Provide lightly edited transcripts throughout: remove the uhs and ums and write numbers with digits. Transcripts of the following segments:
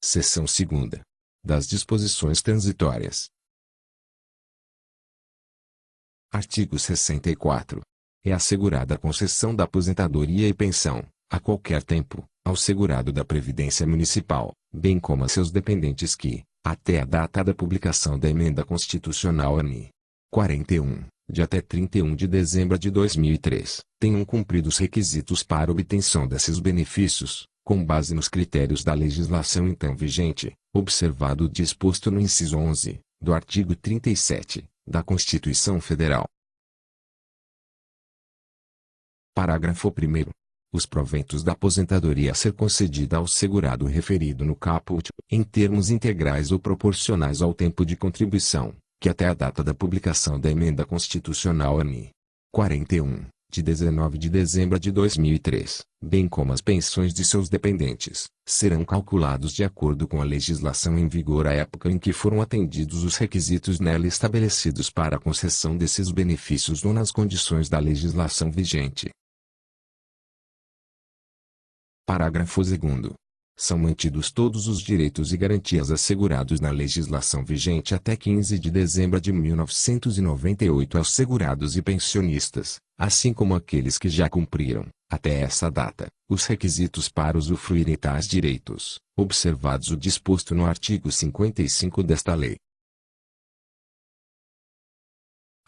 Seção 2ª. Das disposições transitórias. Artigo 64. É assegurada a concessão da aposentadoria e pensão, a qualquer tempo, ao segurado da Previdência Municipal, bem como a seus dependentes que, até a data da publicação da Emenda Constitucional n. 41, de até 31 de dezembro de 2003, tenham cumprido os requisitos para obtenção desses benefícios, com base nos critérios da legislação então vigente, observado o disposto no inciso 11, do artigo 37, da Constituição Federal. Parágrafo 1º. Os proventos da aposentadoria a ser concedida ao segurado referido no caput, em termos integrais ou proporcionais ao tempo de contribuição, que até a data da publicação da Emenda Constitucional n. 41, de 19 de dezembro de 2003, bem como as pensões de seus dependentes, serão calculados de acordo com a legislação em vigor à época em que foram atendidos os requisitos nela estabelecidos para a concessão desses benefícios ou nas condições da legislação vigente. Parágrafo 2º. São mantidos todos os direitos e garantias assegurados na legislação vigente até 15 de dezembro de 1998 aos segurados e pensionistas, assim como aqueles que já cumpriram, até essa data, os requisitos para usufruírem tais direitos, observados o disposto no artigo 55 desta lei.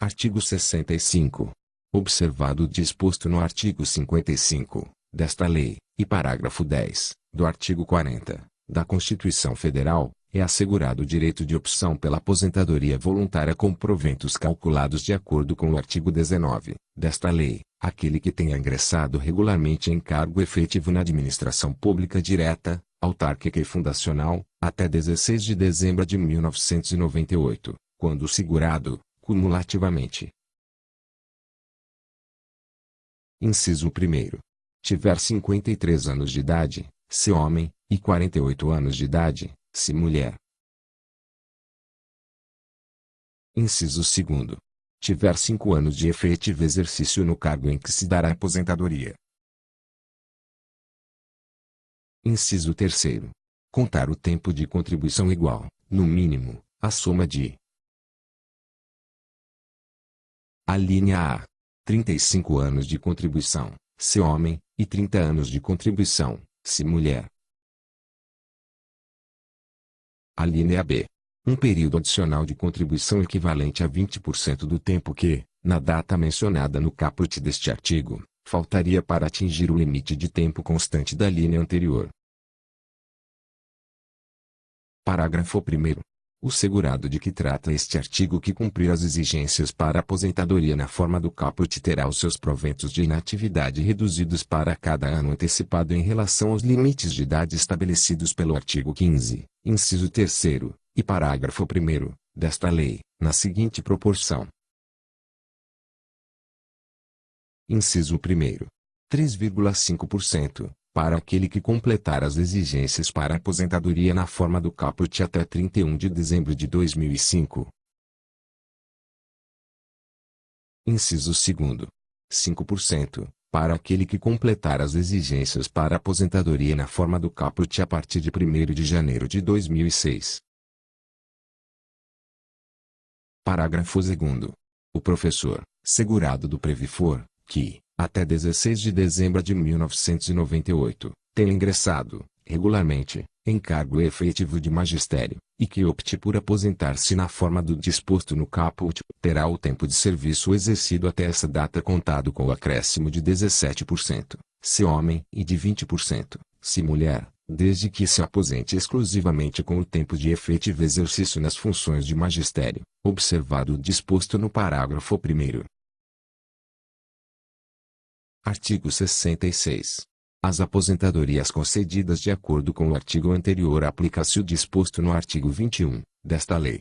Artigo 65. Observado o disposto no artigo 55 desta lei, e parágrafo 10, do artigo 40, da Constituição Federal, é assegurado o direito de opção pela aposentadoria voluntária com proventos calculados de acordo com o artigo 19, desta lei, aquele que tenha ingressado regularmente em cargo efetivo na administração pública direta, autárquica e fundacional, até 16 de dezembro de 1998, quando o segurado, cumulativamente. Inciso 1º. Tiver 53 anos de idade, se homem, e 48 anos de idade, se mulher. Inciso 2º. Tiver 5 anos de efetivo exercício no cargo em que se dará aposentadoria. Inciso 3º. Contar o tempo de contribuição igual, no mínimo, à soma de: alínea A. 35 anos de contribuição, se homem, e 30 anos de contribuição, se mulher. Alínea B. Um período adicional de contribuição equivalente a 20% do tempo que, na data mencionada no caput deste artigo, faltaria para atingir o limite de tempo constante da linha anterior. Parágrafo 1º. O segurado de que trata este artigo que cumprir as exigências para aposentadoria na forma do caput terá os seus proventos de inatividade reduzidos para cada ano antecipado em relação aos limites de idade estabelecidos pelo artigo 15, inciso 3º, e parágrafo 1º, desta lei, na seguinte proporção. Inciso 1º. 3,5%. Para aquele que completar as exigências para aposentadoria na forma do caput até 31 de dezembro de 2005. Inciso 2º. 5%, para aquele que completar as exigências para aposentadoria na forma do caput a partir de 1º de janeiro de 2006. Parágrafo 2º. O professor, segurado do Previfor, que, até 16 de dezembro de 1998, tenha ingressado, regularmente, em cargo efetivo de magistério, e que opte por aposentar-se na forma do disposto no caput, terá o tempo de serviço exercido até essa data contado com o acréscimo de 17%, se homem, e de 20%, se mulher, desde que se aposente exclusivamente com o tempo de efetivo exercício nas funções de magistério, observado o disposto no parágrafo 1º. Artigo 66. Às aposentadorias concedidas de acordo com o artigo anterior aplica-se o disposto no artigo 21, desta lei.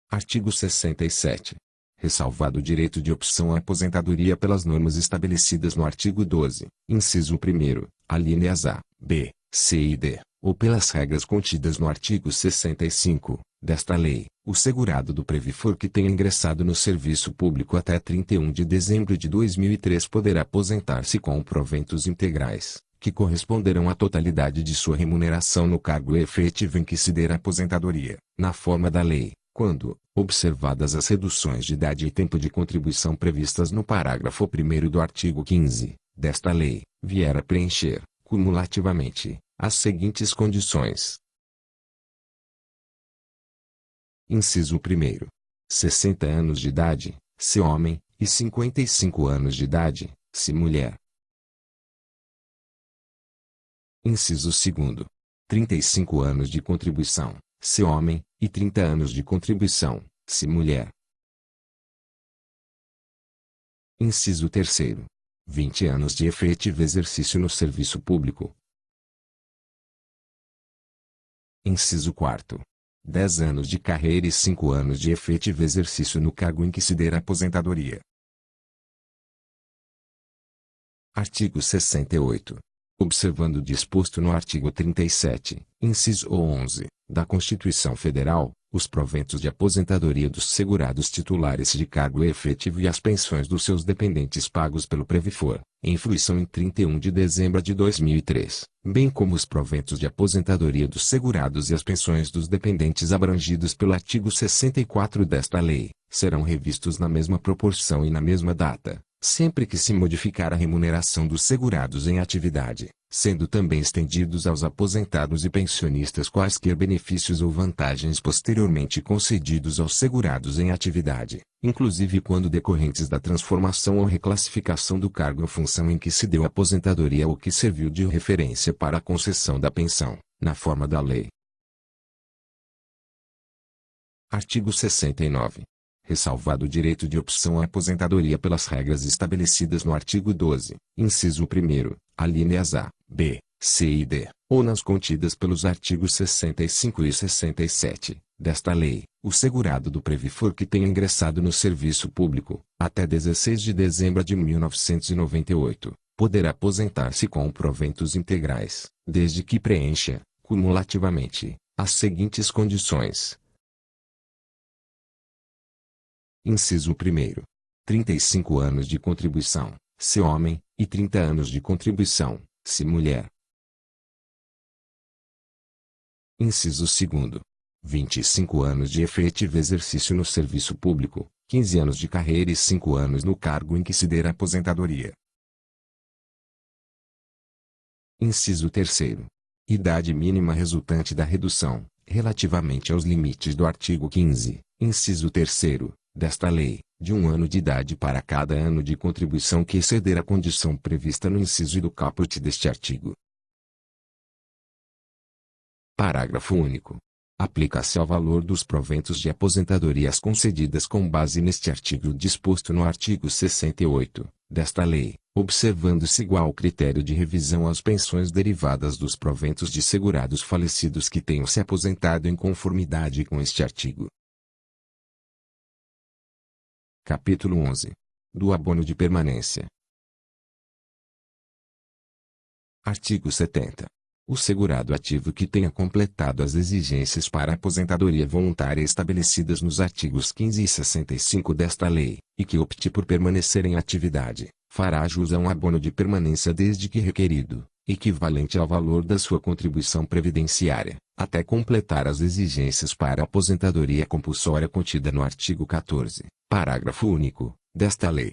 Artigo 67. Ressalvado o direito de opção à aposentadoria pelas normas estabelecidas no artigo 12, inciso 1º, alíneas A, B, C e D, ou pelas regras contidas no artigo 65, desta lei, o segurado do Previfor que tenha ingressado no serviço público até 31 de dezembro de 2003 poderá aposentar-se com proventos integrais, que corresponderão à totalidade de sua remuneração no cargo efetivo em que se der a aposentadoria, na forma da lei, quando, observadas as reduções de idade e tempo de contribuição previstas no parágrafo 1º do artigo 15 desta lei, vier a preencher, cumulativamente, as seguintes condições. Inciso 1º. 60 anos de idade, se homem, e 55 anos de idade, se mulher. Inciso 2º. 35 anos de contribuição, se homem, e 30 anos de contribuição, se mulher. Inciso 3º. 20 anos de efetivo exercício no serviço público. Inciso 4º. 10 anos de carreira e 5 anos de efetivo exercício no cargo em que se der a aposentadoria. Artigo 68. Observando o disposto no artigo 37, inciso 11, da Constituição Federal, os proventos de aposentadoria dos segurados titulares de cargo efetivo e as pensões dos seus dependentes pagos pelo Previfor, em fruição em 31 de dezembro de 2003, bem como os proventos de aposentadoria dos segurados e as pensões dos dependentes abrangidos pelo artigo 64 desta lei, serão revistos na mesma proporção e na mesma data, sempre que se modificar a remuneração dos segurados em atividade, sendo também estendidos aos aposentados e pensionistas quaisquer benefícios ou vantagens posteriormente concedidos aos segurados em atividade, inclusive quando decorrentes da transformação ou reclassificação do cargo ou função em que se deu a aposentadoria ou que serviu de referência para a concessão da pensão, na forma da lei. Artigo 69. Ressalvado o direito de opção à aposentadoria pelas regras estabelecidas no artigo 12, inciso 1º, alíneas A, B, C e D, ou nas contidas pelos artigos 65 e 67, desta lei, o segurado do Previfor que tenha ingressado no serviço público, até 16 de dezembro de 1998, poderá aposentar-se com proventos integrais, desde que preencha, cumulativamente, as seguintes condições. Inciso 1º. 35 anos de contribuição, se homem, e 30 anos de contribuição, se mulher. Inciso 2º. 25 anos de efetivo exercício no serviço público, 15 anos de carreira e 5 anos no cargo em que se der a aposentadoria. Inciso 3º. Idade mínima resultante da redução, relativamente aos limites do artigo 15, inciso 3º, desta lei, de 1 ano de idade para cada ano de contribuição que exceder a condição prevista no inciso I do caput deste artigo. Parágrafo único. Aplica-se ao valor dos proventos de aposentadorias concedidas com base neste artigo disposto no artigo 68, desta lei, observando-se igual critério de revisão às pensões derivadas dos proventos de segurados falecidos que tenham se aposentado em conformidade com este artigo. Capítulo 11. Do abono de permanência. Artigo 70. O segurado ativo que tenha completado as exigências para a aposentadoria voluntária estabelecidas nos artigos 15 e 65 desta lei, e que opte por permanecer em atividade, fará jus a um abono de permanência desde que requerido, equivalente ao valor da sua contribuição previdenciária, até completar as exigências para a aposentadoria compulsória contida no artigo 14, parágrafo único, desta lei.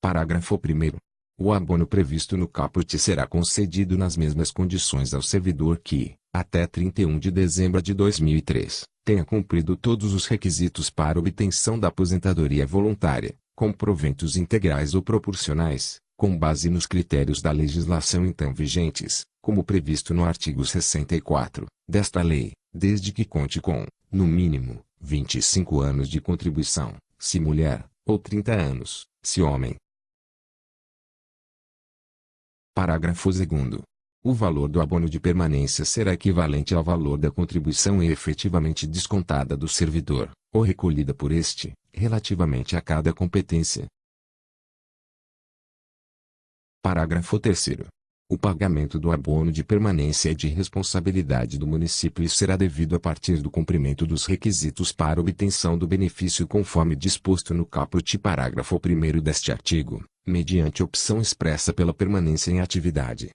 Parágrafo 1º. O abono previsto no caput será concedido nas mesmas condições ao servidor que, até 31 de dezembro de 2003, tenha cumprido todos os requisitos para obtenção da aposentadoria voluntária, com proventos integrais ou proporcionais, com base nos critérios da legislação então vigentes, como previsto no artigo 64, desta lei, desde que conte com, no mínimo, 25 anos de contribuição, se mulher, ou 30 anos, se homem. Parágrafo 2º. O valor do abono de permanência será equivalente ao valor da contribuição efetivamente descontada do servidor, ou recolhida por este, relativamente a cada competência. Parágrafo 3º. O pagamento do abono de permanência é de responsabilidade do município e será devido a partir do cumprimento dos requisitos para obtenção do benefício conforme disposto no caput parágrafo 1º deste artigo, mediante opção expressa pela permanência em atividade.